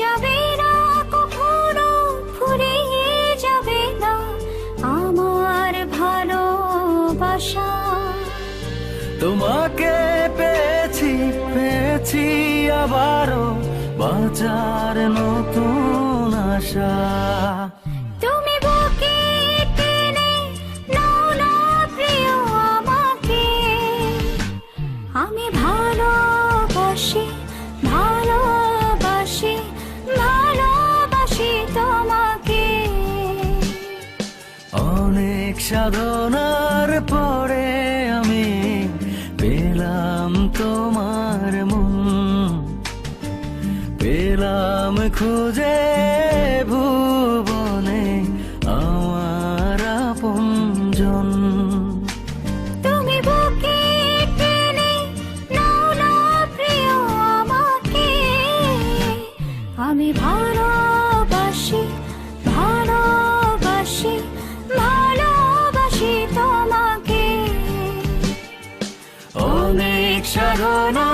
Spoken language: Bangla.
যাবে না কখনো ফুরিয়ে যাবে না আমার ভালোবাসা। তোমাকে পেয়েছি পেয়েছি আবারও বাঁচার নতুন আশা। তুমি বুকে টেনে নাও না প্রিয় আমাকে, আমি ভালোবাসি ভালোবাসি ভালোবাসি তোমাকে। অনেক সাধনার পরে আমি পেলাম তোমার মন, পেলাম খুঁজে ভুবনে আমার আপনজন। তুমি বুকে টেনে নাও না প্রিয় আমাকে, আমি ভালোবাসি ভালোবাসি ভালোবাসি তোমাকে। অনেক সাধনা